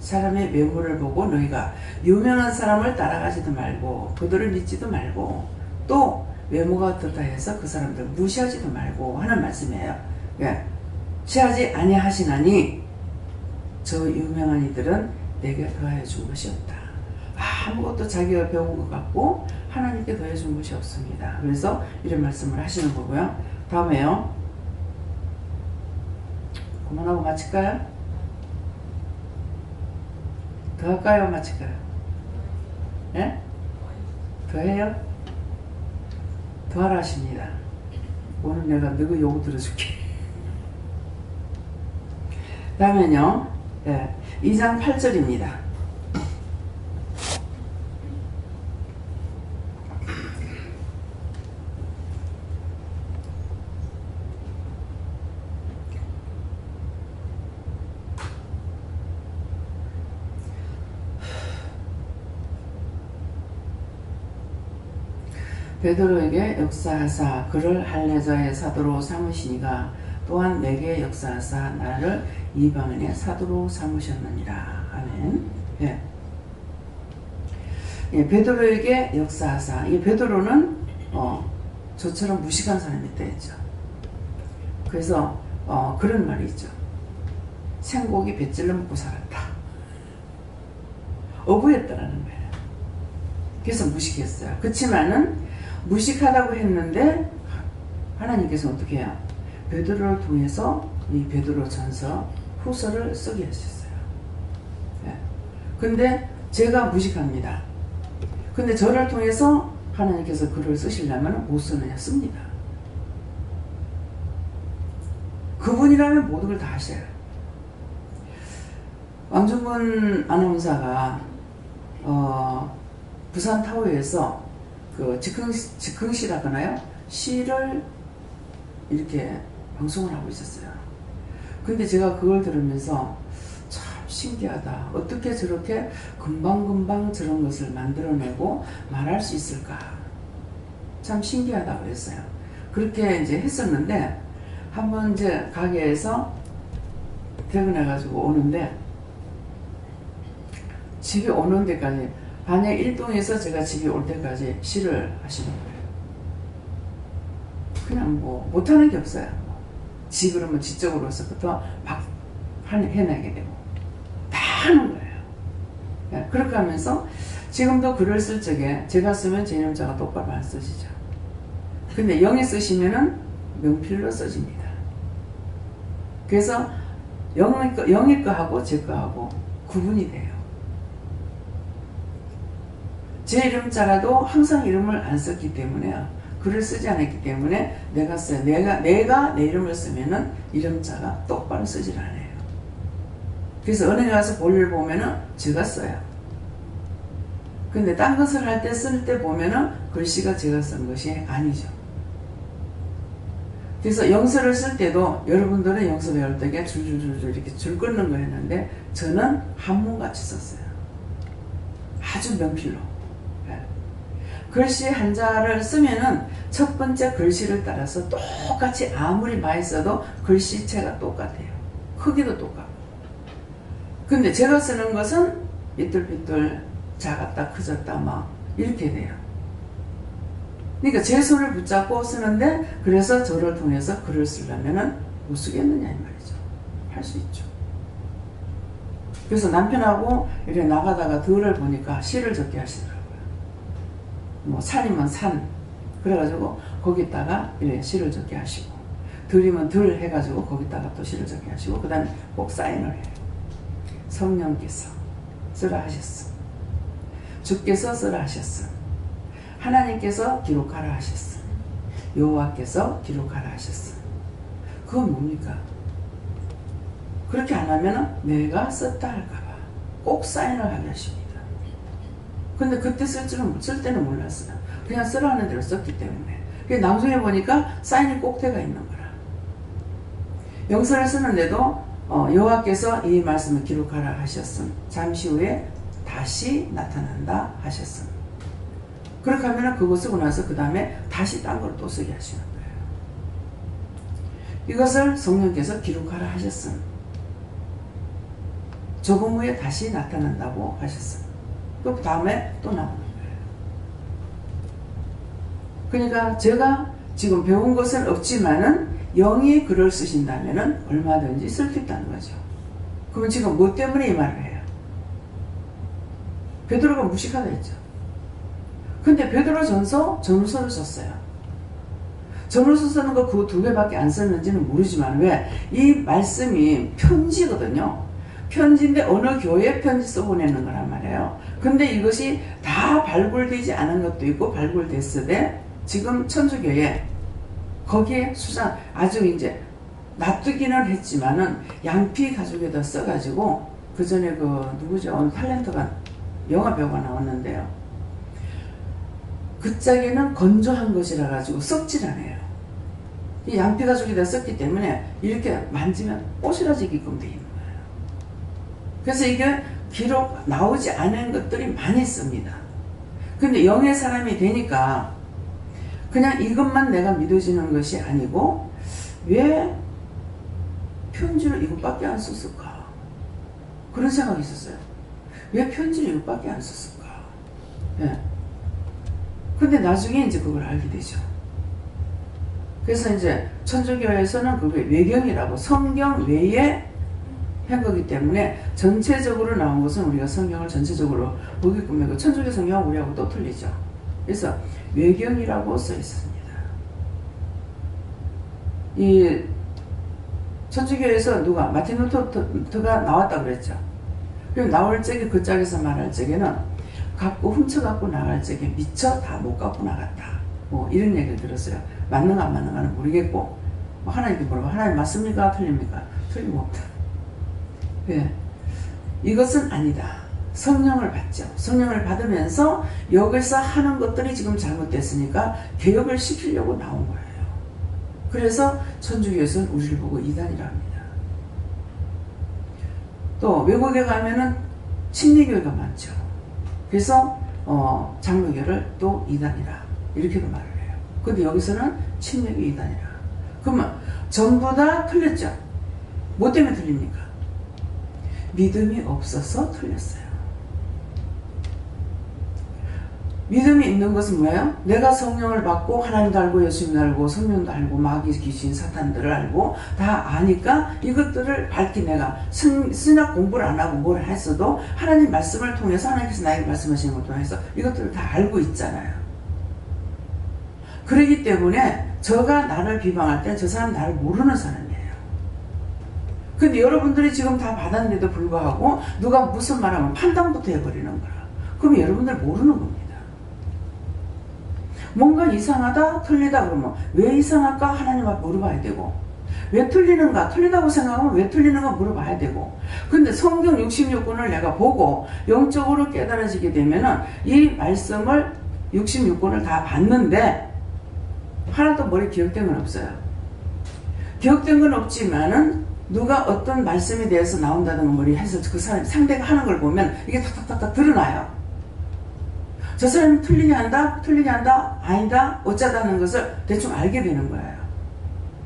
사람의 외모를 보고 너희가 유명한 사람을 따라가지도 말고 그들을 믿지도 말고 또 외모가 어떻다 해서 그 사람들 무시하지도 말고 하는 말씀이에요. 예. 취하지 아니하시나니 저 유명한 이들은 내게 더하여 준 것이 없다. 아무것도 자기가 배운 것 같고 하나님께 더해 준 것이 없습니다. 그래서 이런 말씀을 하시는 거고요. 다음에요. 그만하고 마칠까요? 더 할까요? 마칠까요? 예? 더 해요? 더 하라 하십니다. 오늘 내가 너희 요구 들어줄게. 다음엔요. 예, 2장 8절입니다. 베드로에게 역사하사 그를 할례자의 사도로 삼으시니가 또한 내게 역사하사 나를 이방인의 사도로 삼으셨느니라. 아멘. 예. 예, 베드로에게 역사하사. 이 베드로는 저처럼 무식한 사람이 있죠. 그래서 그런 말이 있죠. 생고기 뱃질러 먹고 살았다. 어부였다라는 거예요. 그래서 무식했어요. 그렇지만은 무식하다고 했는데 하나님께서 어떻게 해요? 베드로를 통해서 이 베드로 전서 후서를 쓰게 하셨어요. 예. 근데 제가 무식합니다. 근데 저를 통해서 하나님께서 글을 쓰시려면 못 쓰느냐? 씁니다. 그분이라면 모든 걸 다 하셔요. 왕중근 아나운서가 부산 타워에서 그 즉흥시라거나요? 시를 이렇게 방송을 하고 있었어요. 근데 제가 그걸 들으면서 참 신기하다. 어떻게 저렇게 금방금방 저런 것을 만들어내고 말할 수 있을까? 참 신기하다고 했어요. 그렇게 이제 했었는데, 한번 이제 가게에서 퇴근해가지고 오는데, 집에 오는 데까지, 반야 1동에서 제가 집에 올 때까지 시를 하시는 거예요. 그냥 뭐 못하는 게 없어요. 지 그러면 지적으로서부터 막 해내게 되고 다 하는 거예요. 네, 그렇게 하면서 지금도 글을 쓸 적에 제가 쓰면 제 이름자가 똑바로 안 써지죠. 근데 영이 쓰시면은 명필로 써집니다. 그래서 영의 거하고 제 거하고 구분이 돼요. 제 이름자라도 항상 이름을 안 썼기 때문에 글을 쓰지 않았기 때문에 내가 써요. 내가 내 이름을 쓰면은 이름자가 똑바로 쓰질 않아요. 그래서 은행에 가서 볼일 보면은 제가 써요. 근데 딴 것을 할 때 쓸 때 보면은 글씨가 제가 쓴 것이 아니죠. 그래서 영서를 쓸 때도 여러분들은 영서 배울 때 줄줄줄줄 이렇게 줄 끊는 거 했는데 저는 한문같이 썼어요. 아주 명필로. 글씨 한자를 쓰면은 첫 번째 글씨를 따라서 똑같이 아무리 많이 써도 글씨체가 똑같아요. 크기도 똑같고. 근데 제가 쓰는 것은 삐뚤삐뚤 작았다 커졌다 막 이렇게 돼요. 그러니까 제 손을 붙잡고 쓰는데 그래서 저를 통해서 글을 쓰려면은 못 쓰겠느냐 이 말이죠. 할 수 있죠. 그래서 남편하고 이렇게 나가다가 들을 보니까 시를 적게 하시더라고요. 뭐 산이면 산 그래가지고 거기다가 이렇게 시를 적게 하시고 들이면 들 해가지고 거기다가 또 시를 적게 하시고 그 다음에 꼭 사인을 해요. 성령께서 쓰라 하셨어. 주께서 쓰라 하셨어. 하나님께서 기록하라 하셨어. 여호와께서 기록하라 하셨어. 그건 뭡니까? 그렇게 안 하면 내가 썼다 할까봐 꼭 사인을 하게 하십니다. 근데 그때 쓸 때는 몰랐어요. 그냥 쓰라는 대로 썼기 때문에. 나중에 보니까 사인이 꼭 돼가 있는 거라. 영서를 쓰는데도 여호와께서 이 말씀을 기록하라 하셨음. 잠시 후에 다시 나타난다 하셨음. 그렇게 하면 그거 쓰고 나서 그 다음에 다시 딴 걸 또 쓰게 하시는 거예요. 이것을 성령께서 기록하라 하셨음. 조금 후에 다시 나타난다고 하셨음. 또 다음에 또 나오는 거예요. 그러니까 제가 지금 배운 것은 없지만은 영이 글을 쓰신다면은 얼마든지 쓸 수 있다는 거죠. 그러면 지금 뭐 때문에 이 말을 해요? 베드로가 무식하다 했죠. 근데 베드로전서 전후서를 썼어요. 전후서 쓰는 거 그 2개밖에 안 썼는지는 모르지만 왜? 이 말씀이 편지거든요. 편지인데 어느 교회에 편지 써보내는 거란 말이에요. 근데 이것이 다 발굴되지 않은 것도 있고 발굴됐으되 지금 천주교회 거기에 수상 아주 이제 놔두기는 했지만은 양피 가족에다 써가지고 그 전에 그 누구죠? 어느 탤런트가 영화 배우가 나왔는데요. 그 짝에는 건조한 것이라 가지고 썩질 않아요. 이 양피 가족에다 썼기 때문에 이렇게 만지면 뽀시러지게끔 되어 있는 거예요. 그래서 이게 기록 나오지 않은 것들이 많이 씁니다. 근데 영의 사람이 되니까 그냥 이것만 내가 믿어지는 것이 아니고 왜 편지를 이것밖에 안 썼을까? 그런 생각이 있었어요. 왜 편지를 이것밖에 안 썼을까? 예. 근데 나중에 이제 그걸 알게 되죠. 그래서 이제 천주교에서는 그게 외경이라고 성경 외에 한 거기 때문에 전체적으로 나온 것은 우리가 성경을 전체적으로 보게끔 하고 천주교 성경은 우리하고 또 틀리죠. 그래서 외경이라고 써 있습니다. 이 천주교에서 누가 마틴 루터가 나왔다 그랬죠. 그리고 나올 적에 그 짝에서 말할 적에는 갖고 훔쳐갖고 나갈 적에 미처 다 못 갖고 나갔다. 뭐 이런 얘기를 들었어요. 맞는가 안 맞는가는 모르겠고 뭐 하나님께 물어봐. 하나님 맞습니까? 틀립니까? 틀림없다. 예. 이것은 아니다. 성령을 받죠. 성령을 받으면서 여기서 하는 것들이 지금 잘못됐으니까 개혁을 시키려고 나온 거예요. 그래서 천주교에서는 우리를 보고 이단이라 합니다. 또 외국에 가면은 침례교회가 많죠. 그래서 장로교를 또 이단이라 이렇게도 말을 해요. 근데 여기서는 침례교 이단이라. 그러면 전부 다 틀렸죠. 뭐 때문에 틀립니까? 믿음이 없어서 틀렸어요. 믿음이 있는 것은 뭐예요? 내가 성령을 받고 하나님도 알고 예수님도 알고 성령도 알고 마귀 귀신 사탄들을 알고 다 아니까 이것들을 밝히 내가 신약 공부를 안 하고 뭘 했어도 하나님 말씀을 통해서 하나님께서 나에게 말씀하시는 걸 통해서 이것들을 다 알고 있잖아요. 그렇기 때문에 저가 나를 비방할 때 저 사람 나를 모르는 사람이에요. 근데 여러분들이 지금 다 받았는데도 불구하고 누가 무슨 말하면 판단부터 해버리는 거야. 그럼 여러분들 모르는 겁니다. 뭔가 이상하다 틀리다 그러면 왜 이상할까 하나님 앞에 물어봐야 되고, 왜 틀리는가 틀리다고 생각하면 왜 틀리는가 물어봐야 되고. 근데 성경 66권을 내가 보고 영적으로 깨달아지게 되면은 이 말씀을 66권을 다 봤는데 하나도 머리 기억된 건 없어요. 기억된 건 없지만은 누가 어떤 말씀에 대해서 나온다든가 머리 해서 그 사람 상대가 하는 걸 보면 이게 탁탁탁탁 드러나요. 저 사람이 틀리게 한다 아니다 어쩌다는 것을 대충 알게 되는 거예요.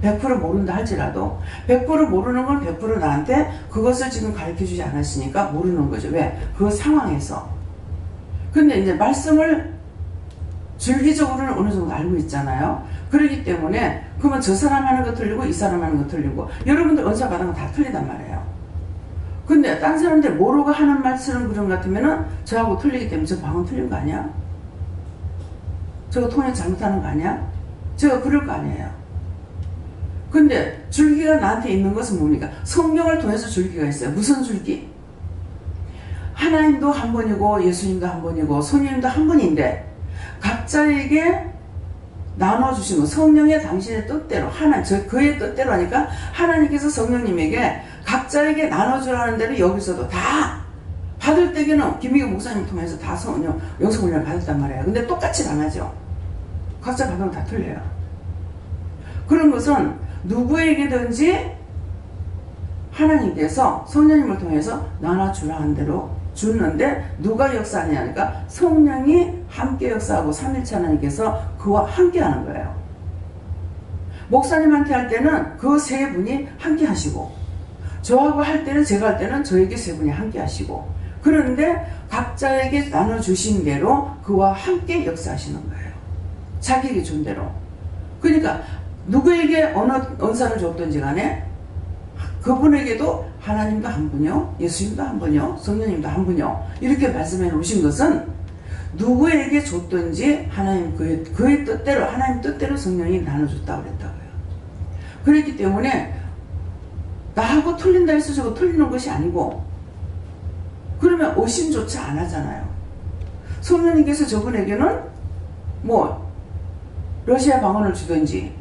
100% 모른다 할지라도 100% 모르는 건 100% 나한테 그것을 지금 가르쳐주지 않았으니까 모르는 거죠. 왜? 그 상황에서. 근데 이제 말씀을 줄기적으로는 어느 정도 알고 있잖아요. 그렇기 때문에 그러면 저 사람 하는 거 틀리고 이 사람 하는 거 틀리고 여러분들 은사 받은 거 다 틀리단 말이에요. 근데 딴 사람들 모르고 하는 말처럼 그런 것 같으면은 저하고 틀리기 때문에 저 방은 틀린 거 아니야? 저거 통역 잘못하는 거 아니야? 제가 그럴 거 아니에요. 근데 줄기가 나한테 있는 것은 뭡니까? 성경을 통해서 줄기가 있어요. 무슨 줄기? 하나님도 한 분이고 예수님도 한 분이고 성령님도 한 분인데 각자에게 나눠주신 거, 성령의 당신의 뜻대로, 그의 뜻대로 하니까 하나님께서 성령님에게 각자에게 나눠주라는 대로 여기서도 다 받을 때에는 김미경 목사님 통해서 다 영성훈련을 받았단 말이에요. 근데 똑같이 안 하죠. 각자 받으면 다 틀려요. 그런 것은 누구에게든지 하나님께서 성령님을 통해서 나눠주라는 대로 주는데 누가 역사하냐니까 성령이 함께 역사하고 삼일체 하나님께서 그와 함께 하는 거예요. 목사님한테 할 때는 그 세 분이 함께 하시고 저하고 할 때는 제가 할 때는 저에게 세 분이 함께 하시고 그런데 각자에게 나눠주신 대로 그와 함께 역사하시는 거예요. 자기에게 준 대로. 그러니까 누구에게 어느 은사를 줬든지 간에 그분에게도 하나님도 한 분이요, 예수님도 한 분이요, 성령님도 한 분이요 이렇게 말씀해 놓으신 것은 누구에게 줬든지 하나님 그의 뜻대로 하나님 뜻대로 성령이 나눠줬다고 그랬다고요. 그렇기 때문에 나하고 틀린다 해서 저거 틀리는 것이 아니고 그러면 의심조차 안 하잖아요. 성령님께서 저분에게는 뭐 러시아 방언을 주든지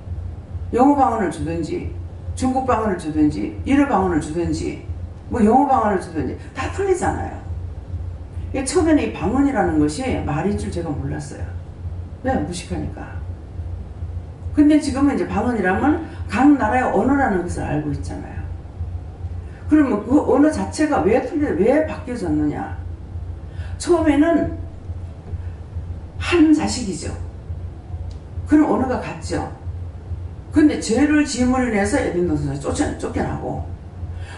영어 방언을 주든지 중국 방언을 주든지 일어 방언을 주든지 뭐 영어 방언을 주든지 다 틀리잖아요. 처음에는 이 방언이라는 것이 말인 줄 제가 몰랐어요. 왜? 무식하니까. 근데 지금은 이제 방언이라면 각 나라의 언어라는 것을 알고 있잖아요. 그러면 그 언어 자체가 왜 바뀌어졌느냐? 처음에는 한 자식이죠. 그런 언어가 같죠. 근데 죄를 지음으로 인해서 에덴 동산에서 쫓겨나고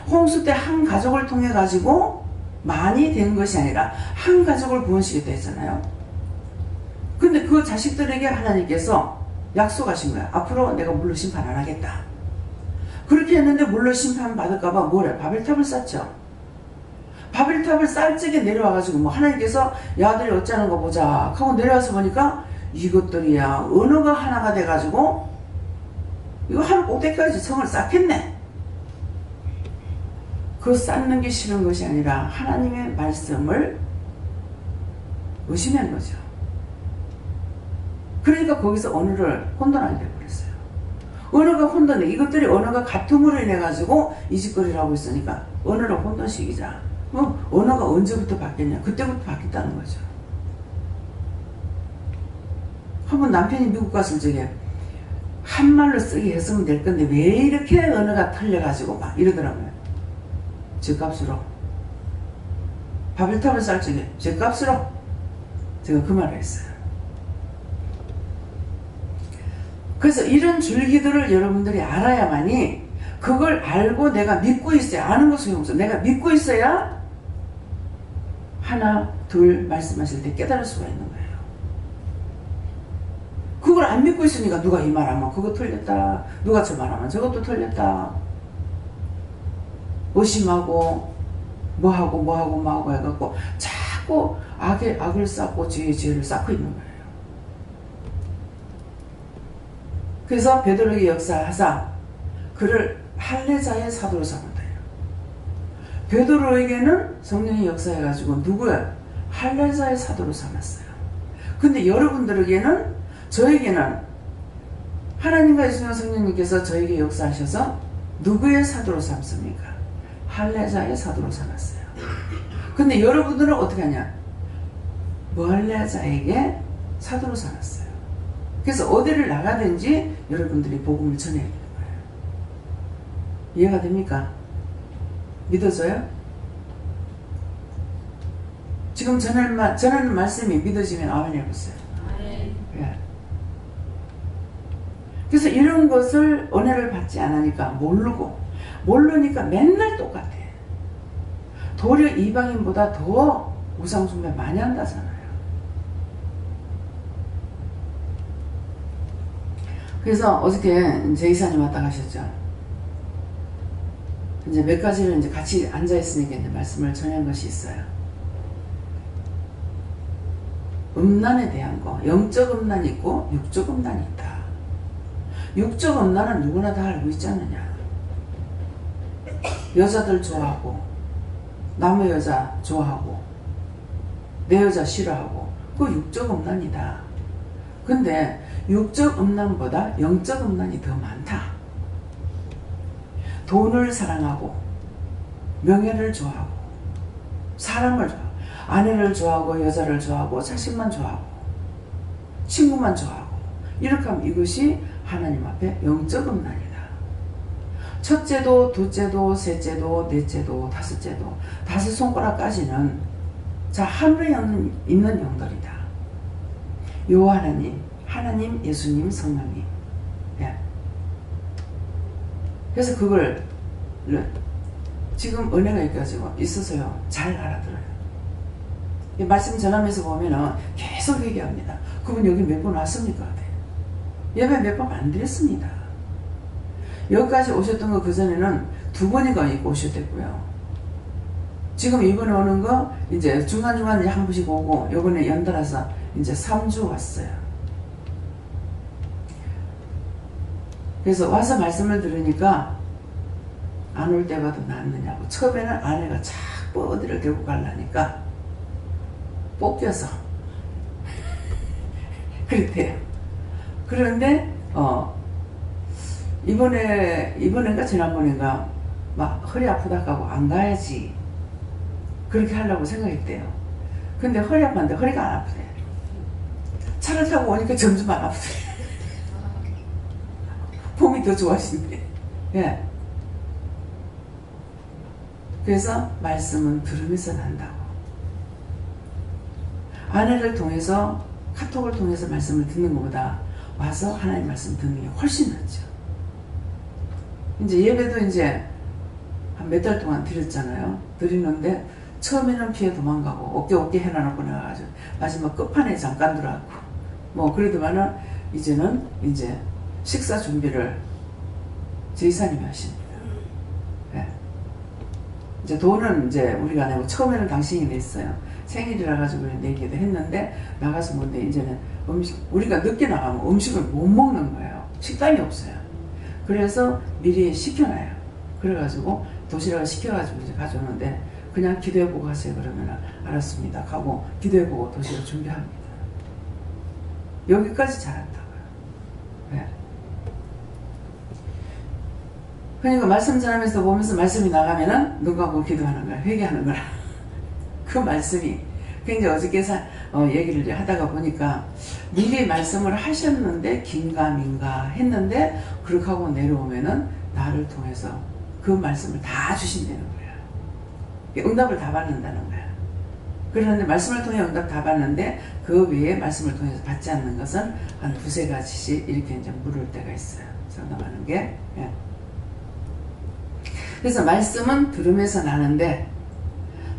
홍수 때 한 가족을 통해 가지고 많이 된 것이 아니라 한 가족을 구원시키겠다 했잖아요. 근데 그 자식들에게 하나님께서 약속하신 거야. 앞으로 내가 물로 심판 안 하겠다. 그렇게 했는데 물로 심판 받을까봐 뭐래? 바벨탑을 쌓죠. 바벨탑을 쌓을 적에 내려와가지고 뭐 하나님께서 야들이 어쩌는 거 보자 하고 내려와서 보니까 이것들이야 언어가 하나가 돼가지고 이거 하루 꼭대기까지 성을 쌓겠네. 그 쌓는 게 싫은 것이 아니라 하나님의 말씀을 의심한 거죠. 그러니까 거기서 언어를 혼돈하게 돼버렸어요. 언어가 혼돈돼. 이것들이 언어가 같음으로 인해 가지고 이 짓거리를 하고 있으니까 언어를 혼돈시키자. 언어가 언제부터 바뀌었냐? 그때부터 바뀌었다는 거죠. 한번 남편이 미국 갔을 적에 한말로 쓰게 했으면 될 건데 왜 이렇게 언어가 틀려가지고 막 이러더라고요. 죗값으로. 바벨탑을 쌓을 적에 죗값으로. 제가 그 말을 했어요. 그래서 이런 줄기들을 여러분들이 알아야만이 그걸 알고 내가 믿고 있어야 아는 거 소용없어. 내가 믿고 있어야 하나 둘 말씀하실 때 깨달을 수가 있는 거예요. 그걸 안 믿고 있으니까 누가 이 말하면 그거 틀렸다, 누가 저 말하면 저것도 틀렸다, 의심하고 뭐하고 해갖고 자꾸 악을 쌓고 죄를 쌓고 있는 거예요. 그래서 베드로에게 역사하사 그를 할례자의 사도로 삼는다. 베드로에게는 성령이 역사해가지고 누구야? 할례자의 사도로 삼았어요. 근데 여러분들에게는, 저에게는 하나님과 예수님 성령님께서 저에게 역사하셔서 누구의 사도로 삼습니까? 할례자의 사도로 삼았어요. 근데 여러분들은 어떻게 하냐? 무할례자에게 사도로 삼았어요. 그래서 어디를 나가든지 여러분들이 복음을 전해야 되는 거예요. 이해가 됩니까? 믿어져요? 지금 전하는 말씀이 믿어지면 아멘 해보세요. 예. 그래서 이런 것을 은혜를 받지 않으니까 모르니까 맨날 똑같아. 도리어 이방인보다 더 우상숭배 많이 한다잖아요. 그래서 어저께 제 이사님 왔다 가셨죠. 이제 몇 가지를 이제 같이 앉아있으니까 이제 말씀을 전한 것이 있어요. 음란에 대한 거, 영적 음란이 있고 육적 음란이 있다. 육적 음란은 누구나 다 알고 있지 않느냐. 여자들 좋아하고 남의 여자 좋아하고 내 여자 싫어하고 그거 육적 음란이다. 근데 육적 음란보다 영적 음란이 더 많다. 돈을 사랑하고 명예를 좋아하고 사람을 좋아하고 아내를 좋아하고 여자를 좋아하고 자식만 좋아하고 친구만 좋아하고 이렇게 하면 이것이 하나님 앞에 영적 음란이다. 첫째도 두째도 셋째도 넷째도 다섯째도 다섯 손가락까지는 자 하늘에 있는 영들이다. 요 하나님 예수님 성령님. 예. 그래서 그걸 지금 은혜가 있어가지고 있어서요 잘 알아들어요. 이 말씀 전하면서 보면은 계속 얘기합니다. 그분 여기 몇 번 왔습니까? 예배 몇 번 안 드렸습니다. 여기까지 오셨던 거 그전에는 2번인가 오셨댔고요. 지금 이번에 오는 거 이제 중간중간에 한 번씩 오고 요번에 연달아서 이제 3주 왔어요. 그래서 와서 말씀을 들으니까 안 올 때 봐도 낫느냐고. 처음에는 아내가 자꾸 어디를 데리고 가려니까 뽑혀서 그랬대요. 그런데 이번엔가 지난번인가 막 허리 아프다 하고 안 가야지 그렇게 하려고 생각했대요. 근데 허리 아팠는데 허리가 안 아프대. 차를 타고 오니까 점점 안 아프대. 몸이 더 좋아진대. 예. 그래서 말씀은 들으면서 난다고. 아내를 통해서 카톡을 통해서 말씀을 듣는 것보다 와서 하나님 말씀 듣는 게 훨씬 낫죠. 이제 예배도 이제 한 몇 달 동안 드렸잖아요. 드리는데 처음에는 피해 도망가고 어깨 해놔놓고 나가가지고 마지막 끝판에 잠깐 들어왔고 뭐 그래도만은 이제는 이제 식사 준비를 제 이사님이 하십니다. 네. 이제 돈은 이제 우리가 내고 처음에는 당신이 냈어요. 생일이라 가지고 내기도 했는데 나가서 뭔데 이제는 우리가 늦게 나가면 음식을 못 먹는 거예요. 식당이 없어요. 그래서 미리 시켜놔요. 그래가지고 도시락을 시켜가지고 이제 가져오는데 그냥 기도해보고 하세요. 그러면 알았습니다 하고 기도해보고 도시락 준비합니다. 여기까지 잘한다고요. 네. 그러니까 말씀 전하면서 보면서 말씀이 나가면은 눈 감고 기도하는 거야. 회개하는 거야. 그 말씀이 굉장히 어저께 얘기를 하다가 보니까 미리 말씀을 하셨는데 긴가민가 했는데 그렇게 하고 내려오면은 나를 통해서 그 말씀을 다 주신다는 거야. 응답을 다 받는다는 거야. 그런데 말씀을 통해 응답 다 받는데 그 외에 말씀을 통해서 받지 않는 것은 한 2~3가지씩 이렇게 이제 물을 때가 있어요. 상담하는 게. 예. 그래서 말씀은 들으면서 나는데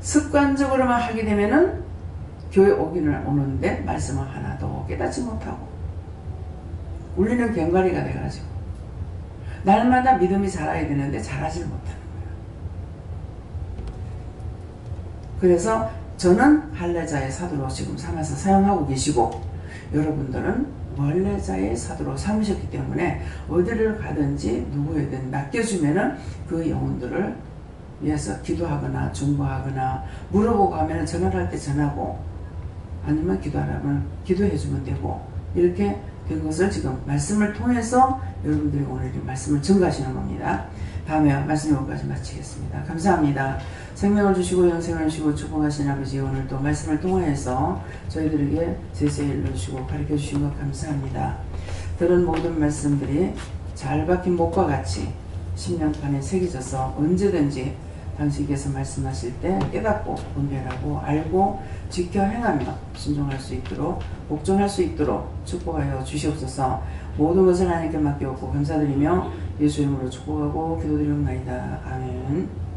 습관적으로만 하게 되면은 교회 오기는 오는데 말씀을 하나도 깨닫지 못하고 우리는 괭과리가 돼가지고 날마다 믿음이 자라야 되는데 자라질 못하는 거예요. 그래서 저는 할례자의 사도로 지금 삼아서 사용하고 계시고 여러분들은 원래자의 사도로 삼으셨기 때문에 어디를 가든지 누구에든 맡겨주면은 그 영혼들을 위해서 기도하거나 중보하거나 물어보고 하면 전화를 할 때 전하고 아니면 기도하라면 기도해주면 되고 이렇게 된 것을 지금 말씀을 통해서 여러분들이 오늘 이 말씀을 증거하시는 겁니다. 다음에 말씀 여기까지 마치겠습니다. 감사합니다. 생명을 주시고 영생을 주시고 축복하신 아버지 오늘도 말씀을 통하여서 저희들에게 제세에 일러주시고 가르쳐주신 것 감사합니다. 들은 모든 말씀들이 잘 박힌 목과 같이 10년간에 새겨져서 언제든지 당신께서 말씀하실 때 깨닫고 분별하고 알고 지켜 행하며 순종할 수 있도록 복종할 수 있도록 축복하여 주시옵소서. 모든 것을 하나님께 맡겨놓고 감사드리며 예수 이름으로 축복하고 기도드리옵나이다. 아멘.